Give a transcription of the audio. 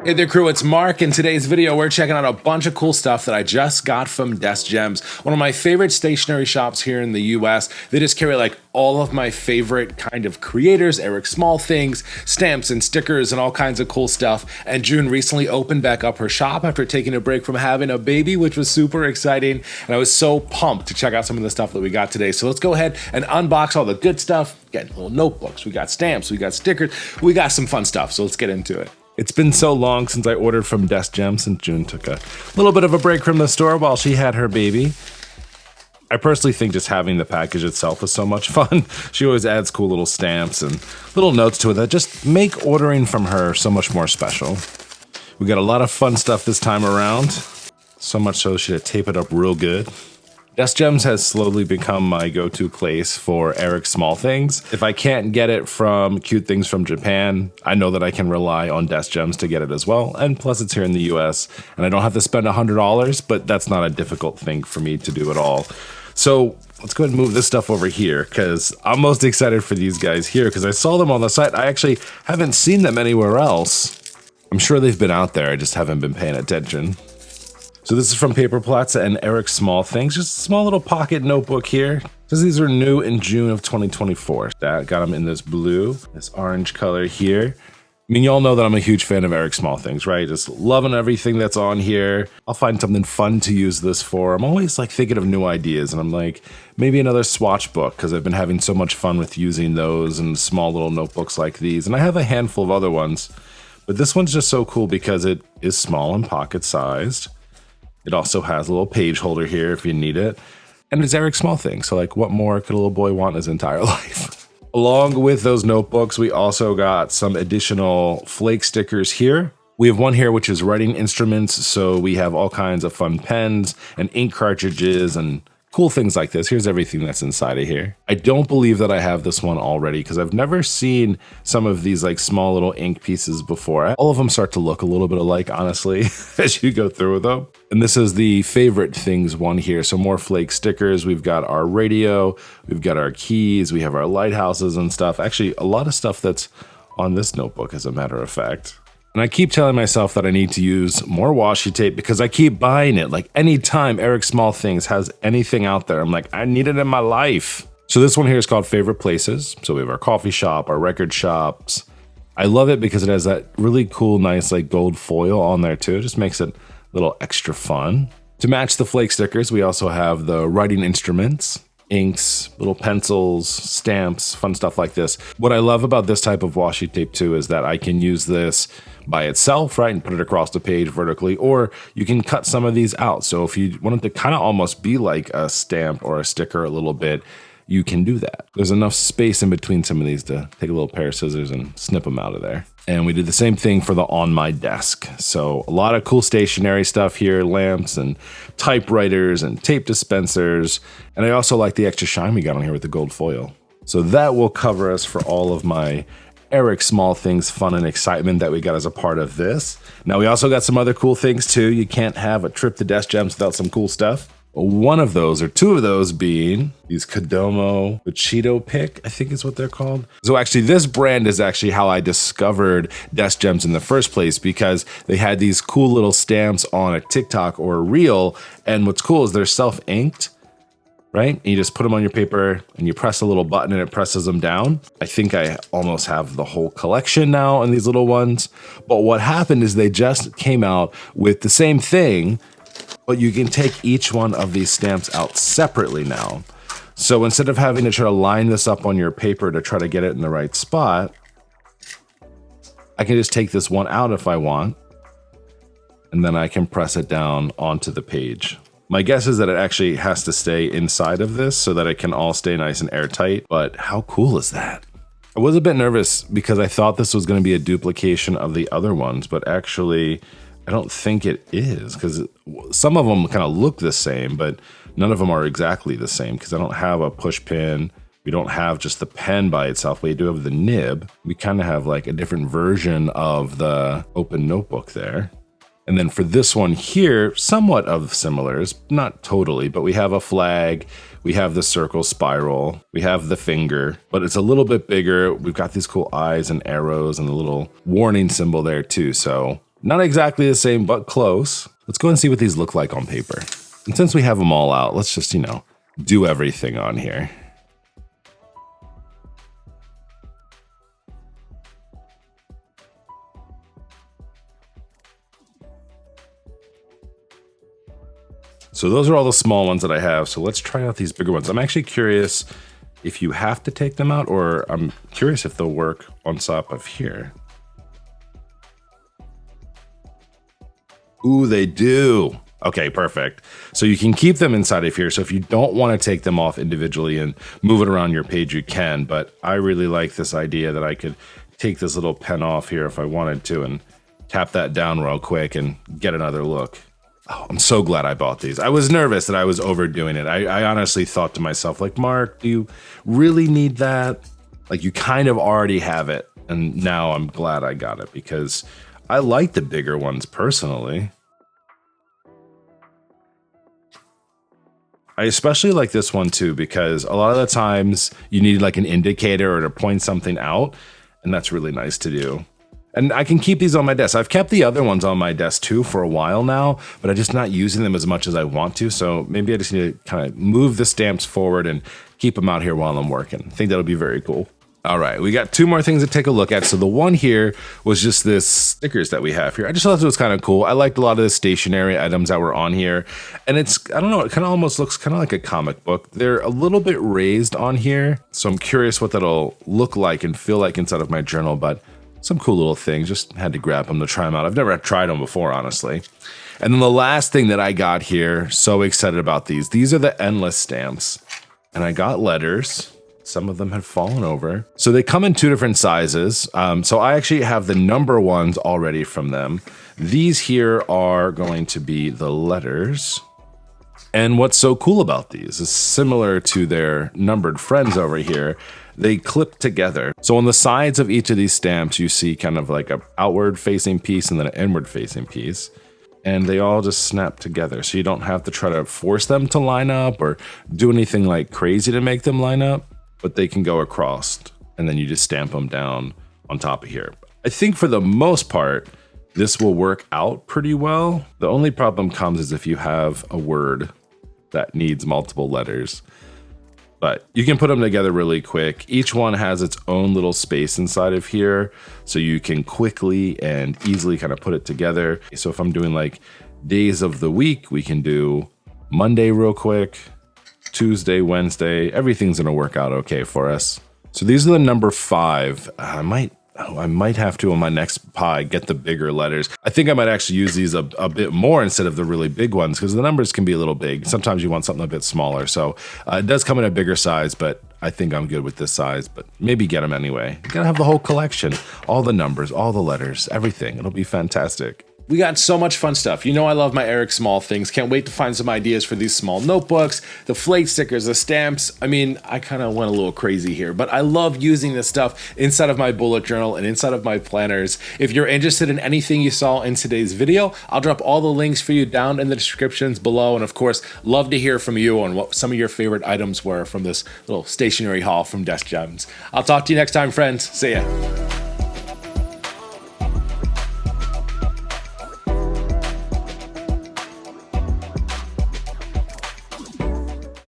Hey there crew, it's Mark. In today's video, we're checking out a bunch of cool stuff that I just got from Desk Gems, one of my favorite stationery shops here in the US. They just carry like all of my favorite kind of creators, Eric Small things, stamps and stickers and all kinds of cool stuff. And June recently opened back up her shop after taking a break from having a baby, which was super exciting. And I was so pumped to check out some of the stuff that we got today. So let's go ahead and unbox all the good stuff. We got little notebooks, we got stamps, we got stickers, we got some fun stuff. So let's get into it. It's been so long since I ordered from Desk Gems, since June took a little bit of a break from the store while she had her baby. I personally think just having the package itself is so much fun. She always adds cool little stamps and little notes to it that just make ordering from her so much more special. We got a lot of fun stuff this time around, so much so she had to tape it up real good. Desk Gems has slowly become my go-to place for Eric Small things. If I can't get it from Cute Things from Japan, I know that I can rely on Desk Gems to get it as well. And plus it's here in the US and I don't have to spend $100, but that's not a difficult thing for me to do at all. So let's go ahead and move this stuff over here because I'm most excited for these guys here because I saw them on the site. I actually haven't seen them anywhere else. I'm sure they've been out there, I just haven't been paying attention. So this is from Paper Plaza and Eric Small Things, just a small little pocket notebook here. Says these are new in June of 2024. That got them in this blue, this orange color here. I mean, y'all know that I'm a huge fan of Eric Small Things, right? Just loving everything that's on here. I'll find something fun to use this for. I'm always like thinking of new ideas and I'm like, maybe another swatch book because I've been having so much fun with using those and small little notebooks like these. And I have a handful of other ones, but this one's just so cool because it is small and pocket sized. It also has a little page holder here if you need it. And it's Eric Small Things. So like what more could a little boy want in his entire life? Along with those notebooks, we also got some additional flake stickers here. We have one here which is writing instruments. So we have all kinds of fun pens and ink cartridges and cool things like this. Here's everything that's inside of here. I don't believe that I have this one already because I've never seen some of these like small little ink pieces before. All of them start to look a little bit alike, honestly, as you go through them. And this is the favorite things one here. So more flake stickers. We've got our radio, we've got our keys, we have our lighthouses and stuff. Actually, a lot of stuff that's on this notebook, as a matter of fact. And I keep telling myself that I need to use more washi tape because I keep buying it. Like anytime Eric Small Things has anything out there, I'm like, I need it in my life. So this one here is called Favorite Places. So we have our coffee shop, our record shops. I love it because it has that really cool, nice like gold foil on there too. It just makes it a little extra fun. To match the flake stickers, we also have the writing instruments, inks, little pencils, stamps, fun stuff like this. What I love about this type of washi tape too is that I can use this by itself, right, and put it across the page vertically, or you can cut some of these out. So if you want it to kind of almost be like a stamp or a sticker a little bit, you can do that. There's enough space in between some of these to take a little pair of scissors and snip them out of there. And we did the same thing for the On My Desk. So a lot of cool stationery stuff here, lamps and typewriters and tape dispensers. And I also like the extra shine we got on here with the gold foil. So that will cover us for all of my Eric Small Things fun and excitement that we got as a part of this. Now we also got some other cool things too. You can't have a trip to Desk Gems without some cool stuff. One of those, or two of those, being these Kodomo Cheeto Pick, I think is what they're called. So actually this brand is actually how I discovered Desk Gems in the first place because they had these cool little stamps on a TikTok or a reel. And what's cool is they're self-inked, right? And you just put them on your paper and you press a little button and it presses them down. I think I almost have the whole collection now in these little ones. But what happened is they just came out with the same thing, but you can take each one of these stamps out separately now. So instead of having to try to line this up on your paper to try to get it in the right spot, I can just take this one out if I want, and then I can press it down onto the page. My guess is that it actually has to stay inside of this so that it can all stay nice and airtight, but how cool is that? I was a bit nervous because I thought this was going to be a duplication of the other ones, but actually I don't think it is because some of them kind of look the same, but none of them are exactly the same because I don't have a push pin. We don't have just the pen by itself. We do have the nib. We kind of have like a different version of the open notebook there. And then for this one here, somewhat of similars, not totally, but we have a flag, we have the circle spiral, we have the finger, but it's a little bit bigger. We've got these cool eyes and arrows and a little warning symbol there too. So Not exactly the same, but close. Let's go and see what these look like on paper. And since we have them all out, let's just, do everything on here. So those are all the small ones that I have. So let's try out these bigger ones. I'm actually curious if you have to take them out, or I'm curious if they'll work on top of here. Ooh, they do. Okay, perfect. So you can keep them inside of here. So if you don't want to take them off individually and move it around your page, you can. But I really like this idea that I could take this little pen off here if I wanted to and tap that down real quick and get another look. Oh, I'm so glad I bought these. I was nervous that I was overdoing it. I honestly thought to myself, like, Mark, do you really need that? Like, you kind of already have it. And now I'm glad I got it because I like the bigger ones personally. I especially like this one too, because a lot of the times you need like an indicator or to point something out, and that's really nice to do. And I can keep these on my desk. I've kept the other ones on my desk too for a while now, but I'm just not using them as much as I want to. So maybe I just need to kind of move the stamps forward and keep them out here while I'm working. I think that'll be very cool. All right, we got two more things to take a look at. So the one here was just this stickers that we have here. I just thought it was kind of cool. I liked a lot of the stationery items that were on here. And it's, I don't know, it kind of almost looks kind of like a comic book. They're a little bit raised on here. So I'm curious what that'll look like and feel like inside of my journal, but some cool little things. Just had to grab them to try them out. I've never tried them before, honestly. And then the last thing that I got here, so excited about these. These are the endless stamps. And I got letters. Some of them had fallen over. So they come in two different sizes. So I actually have the number ones already from them. These here are going to be the letters. And what's so cool about these is similar to their numbered friends over here. They clip together. So on the sides of each of these stamps, you see kind of like an outward facing piece and then an inward facing piece. And they all just snap together. So you don't have to try to force them to line up or do anything like crazy to make them line up, but they can go across and then you just stamp them down on top of here. I think for the most part, this will work out pretty well. The only problem comes is if you have a word that needs multiple letters. But you can put them together really quick. Each one has its own little space inside of here, so you can quickly and easily kind of put it together. So if I'm doing like days of the week, we can do Monday real quick, Tuesday, Wednesday, everything's gonna work out okay for us. So these are the number 5. I might have to on my next pie get the bigger letters. I think I might actually use these a bit more instead of the really big ones because the numbers can be a little big. Sometimes you want something a bit smaller. So it does come in a bigger size, but I think I'm good with this size, but maybe get them anyway. You gotta have the whole collection, all the numbers, all the letters, everything. It'll be fantastic. We got so much fun stuff. You know I love my Eric Small things. Can't wait to find some ideas for these small notebooks, the flake stickers, the stamps. I mean, I kind of went a little crazy here, but I love using this stuff inside of my bullet journal and inside of my planners. If you're interested in anything you saw in today's video, I'll drop all the links for you down in the descriptions below. And of course, love to hear from you on what some of your favorite items were from this little stationery haul from Desk Gems. I'll talk to you next time, friends. See ya.